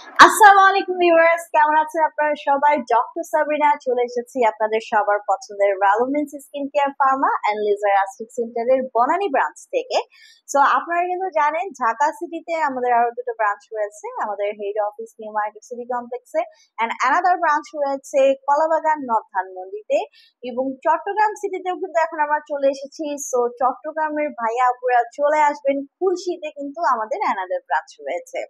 আসসালামু আলাইকুম ভিউয়ার্স, কেমন আছেন আপনারা সবাই? ডক্টর সাবরিনা চলে এসেছি আপনাদের সবার পছন্দের Valumens skin care pharma and laser aesthetic সেন্টারের বনানী ব্রাঞ্চ থেকে। সো আপনারা কিন্তু জানেন ঢাকা সিটিতে আমাদের আরো দুটো ব্রাঞ্চ রয়েছে, আমাদের head office new market city কমপ্লেক্সে অ্যান্ড অ্যানাদার ব্রাঞ্চ রয়েছে কলাবাগান নর্থ ধানমন্ডিতে, এবং চট্টগ্রাম সিটিতেও কিন্তু এখন আমরা চলে এসেছি। সো চট্টগ্রামের ভাইয়া আপুরা চলে আসবেন, খুলশীতে কিন্তু আমাদের অ্যানাদার ব্রাঞ্চ রয়েছে।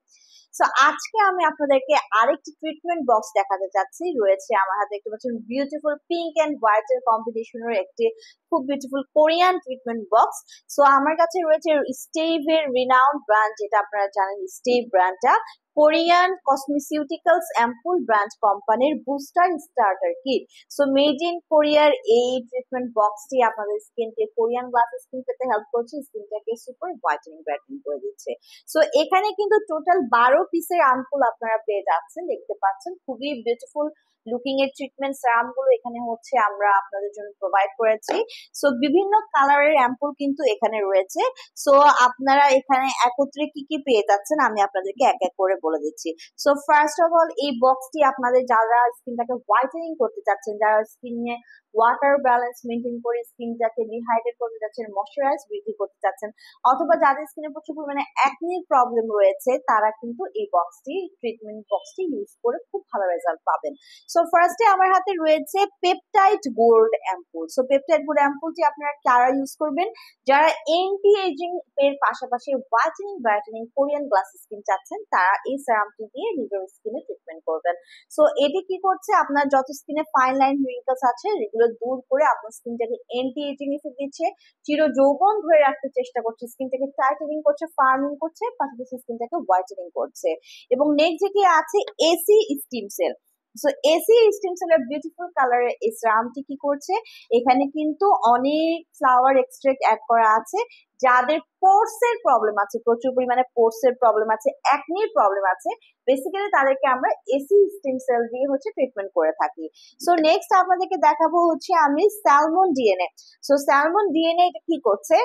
সো আজকে আমি আপনাদেরকে আরেকটি ট্রিটমেন্ট বক্স দেখাতে চাচ্ছি। রয়েছে আমার হাতে, দেখতে পাচ্ছেন, বিউটিফুল পিঙ্ক এন্ড হোয়াইট এর কম্বিনেশনের একটি খুব beautiful Korean treatment box. So আমার কাছে রয়েছে স্টেভের রিনাউন্ড ব্র্যান্ড, যেটা আপনারা জানেন স্টেভ ব্র্যান্ডটা কোরিয়ান কসমেসিউটিক্যালস অ্যাম্পুল ব্র্যান্ড কোম্পানির booster starter kit. So made in কোরিয়ার এই ট্রিটমেন্ট বক্সটি আপনাদের স্কিনকে কোরিয়ান গ্লাস স্কিন পেতে হেল্প করছে, স্কিনটাকে সুপার হোয়াইটেনিং ব্রাইটেনিং করে দিচ্ছে। সো এখানে কিন্তু টোটাল 12 পিসের আম্পুল আপনারা পেয়ে যাচ্ছেন, দেখতে পাচ্ছেন খুবই বিউটিফুল লুকিং এর ট্রিটমেন্ট সেরাম গুলো এখানে হচ্ছে আমরা আপনাদের জন্য প্রোভাইড করেছি। সো বিভিন্ন কালারের অ্যাম্পুল কিন্তু এখানে রয়েছে। সো আপনারা এখানে একত্রে কি কি পেয়ে যাচ্ছেন আমি আপনাদেরকে এক এক করে বলে দিচ্ছি। সো ফার্স্ট অফ অল, এই বক্সটি আপনাদের যারা স্কিনটাকে হোয়াইটেনিং করতে চাচ্ছেন, যারা স্কিনে ওয়াটার ব্যালেন্স মেনটেন করে স্কিনটাকে রিহাইড্রেট করতে চাচ্ছেন, ময়শ্চারাইজ বৃদ্ধি করতে চাচ্ছেন, অথবা যাদের স্কিনে প্রচুর পরিমাণে অ্যাকনির প্রবলেম রয়েছে, তারা কিন্তু এই বক্সটি ট্রিটমেন্ট বক্সটি ইউজ করে খুব ভালো রেজাল্ট পাবেন। সো ফার্স্টে আমার হাতে রয়েছে peptide gold ampoule. So peptide gold অ্যাম্পুলটি আপনারা কারা ইউজ করবেন? যারা এন্টি এজিং এর পাশাপাশি whitening brightening Korean glass skin চাচ্ছেন, তারা এই সেরামটি দিয়ে নিজের স্কিনে ট্রিটমেন্ট করবেন। সো এটি কি করছে, আপনার যত স্কিনে ফাইন লাইন রিঙ্কলস আছে এগুলো দূর করে আপনার স্কিনটাকে এন্টি এজিং ইফেক্ট দিচ্ছে, চির যৌবন ধরে রাখতে চেষ্টা করছে, স্কিনটাকে টাইটেনিং করছে, ফার্মিং করছে, পাশাপাশি স্কিনটাকে হোয়াইটেনিং করছে। এবং নেক্সট যেটি আছে AC stem cell. So AC steam সেলের বিউটিফুল কালারের এই সিরামটি কি করছে, এখানে কিন্তু অনেক ফ্লাওয়ার এক্সট্রাক্ট অ্যাড করা আছে। যাদের পোর্স এর প্রবলেম আছে, প্রচুর পরিমাণে পোর্স এর প্রবলেম আছে, অ্যাকনির প্রবলেম আছে, বেসিক্যালি তাদেরকে আমরা এসি স্টিম সেল দিয়ে হচ্ছে ট্রিটমেন্ট করে থাকি। সো নেক্সট আপনাদেরকে দেখাবো হচ্ছে আমি salmon DNA. So salmon DNA এটা কি করছে,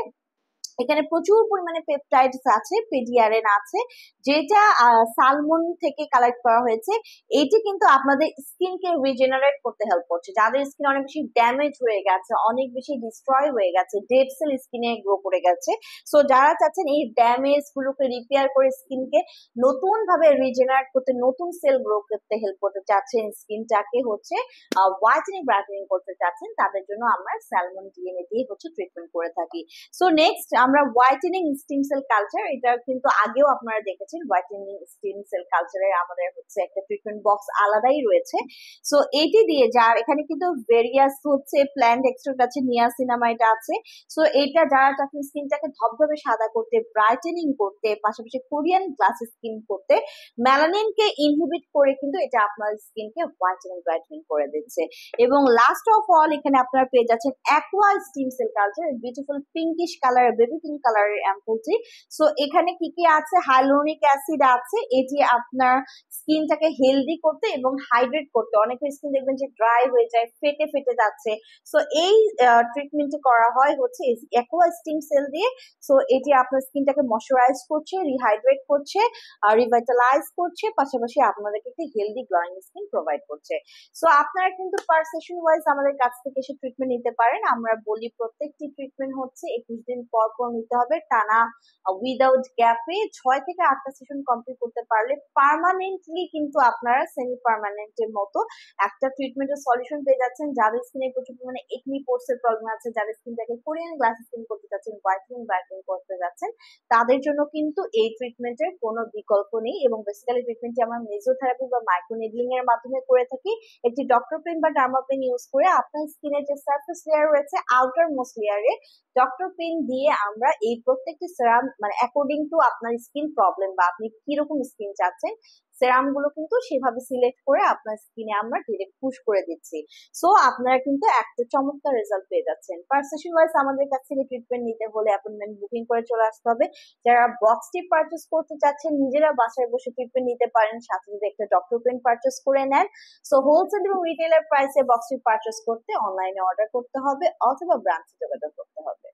এখানে প্রচুর পরিমাণে পেপটাইডস আছে, পেডিয়ারেন আছে, যেটা সালমন থেকে কালেক্ট করা হয়েছে। এটি কিন্তু আপনাদের স্কিনকে রিজেনারেট করতে হেল্প করছে। যাদের স্কিন অনেক বেশি ড্যামেজ হয়ে গেছে, অনেক বেশি ডিস্ট্রয় হয়ে গেছে, ডেড সেল স্কিনে গ্রো করে গেছে, সো যারা চাচ্ছেন এই ড্যামেজ গুলোকে রিপেয়ার করে স্কিনকে নতুন ভাবে রিজেনারেট করতে, নতুন সেল গ্রো করতে হেল্প করতে চাচ্ছেন, স্কিনটাকে হচ্ছে হোয়াইটেনিং ব্রাইটেনিং করতে চাচ্ছেন, তাদের জন্য আমরা স্যালমন ডিএনএ দিয়ে হচ্ছে ট্রিটমেন্ট করে থাকি। সো নেক্সট আমরা হোয়াইটেনিং স্টিম সেল কালচার, এটা কিন্তু আগেও আপনারা দেখেছেন, হোয়াইটেনিং স্টিম সেল কালচারের আমাদের হচ্ছে একটা ট্রিটমেন্ট বক্স আলাদাই রয়েছে। সো এটি দিয়ে যার এখানে কিন্তু ভেরিয়াস হচ্ছে প্ল্যান্ট এক্সট্রাক্ট আছে, নিয়াসিনামাইড আছে। সো এটা যারা চাচ্ছেন স্কিনটাকে ধবধবে সাদা করতে, ব্রাইটেনিং করতে, পাশাপাশি কোরিয়ান গ্লাস স্কিন করতে, মেলানিনকে ইনহিবিট করে কিন্তু এটা আপনার স্কিনকে হোয়াইটেনিং ব্রাইটেনিং করে দিচ্ছে। এবং লাস্ট অফ অল, এখানে আপনারা পেয়ে যাচ্ছেন aqua stem cell culture, beautiful pinkish কালারের, বেবি পিঙ্ক কালারের অ্যাম্পুলটি। সো এখানে কি কি আছে, হাইলোনিক অ্যাসিড আছে, এটি আপনার স্কিনটাকে হেলদি করতে এবং হাইড্রেট করতে, অনেকের স্কিন দেখবেন যে ড্রাই হয়ে যায়, ফেটে ফেটে যাচ্ছে, সো এই ট্রিটমেন্টটি করা হয় হচ্ছে অ্যাকোয়া স্টিম সেল দিয়ে। সো এটি আপনার স্কিনটাকে ময়শ্চারাইজ করছে, রিহাইড্রেট করছে, রিভাইটালাইজ করছে, পাশাপাশি আপনাদেরকে একটি হেলদি গ্লোয়িং স্কিন প্রোভাইড করছে। সো আপনারা কিন্তু পার সেশন ওয়াইজ আমাদের কাছ থেকে এসে ট্রিটমেন্ট নিতে পারেন। আমরা বলি প্রত্যেকটি ট্রিটমেন্ট হচ্ছে 21 দিন পর পর নিতে হবে, টানা উইদাউট গ্যাপে 6 থেকে 8টা সেশন কমপ্লিট করতে পারলে পার্মানেন্টলি কিন্তু আপনারা সেমি পার্মানেন্টের মতো একটা ট্রিটমেন্টের সলিউশন পেয়ে যাচ্ছেন। যাদের স্কিনে প্রচুর পরিমাণে একনি পোর্স এর প্রবলেম আছে, যাদের স্কিনটাকে কোরিয়ান গ্লাস স্কিন করতে যাচ্ছেন, হোয়াইটেনিং ব্রাইটেনিং করতে যাচ্ছেন, তাদের জন্য কিন্তু এই ট্রিটমেন্টের কোনো বিকল্প নেই। এবং বেসিক্যালি ট্রিটমেন্টটি আমরা মেজোথেরাপি বা মাইক্রোনেডলিং এর মাধ্যমে করে থাকি। একটি ডক্টর পেন বা ডার্মা পেন ইউজ করে আপনার স্কিনের যে সারফেস লেয়ার রয়েছে, আউটার মোস্ট লেয়ারে ডক্টর পেন দিয়ে আমরা এই প্রত্যেকটি সেরাম, মানে অ্যাকর্ডিং টু আপনার স্কিন প্রবলেম বা আপনি কিরকম স্কিন চাচ্ছেন, সেরাম গুলো কিন্তু সেভাবে সিলেক্ট করে আপনার স্কিনে আমরা ডিরেক্ট পুশ করে দিচ্ছি। সো আপনারা কিন্তু একটা চমৎকার রেজাল্ট পেয়ে যাচ্ছেন। পার সেশন ওয়াইজ আমাদের কাছ থেকে ট্রিটমেন্ট নিতে হলে অ্যাপয়েন্টমেন্ট বুকিং করে চলে আসতে হবে। যারা বক্সটি পারচেস করতে চাচ্ছেন, নিজেরা বাসায় বসে ট্রিটমেন্ট নিতে পারেন, সাথে যদি একটা ডক্টর পেন পারচেস করে নেন। সো হোলসেল এবং রিটেলার প্রাইসে বক্সটি পারচেস করতে অনলাইনে অর্ডার করতে হবে অথবা ব্রাঞ্চে যোগাযোগ করতে হবে।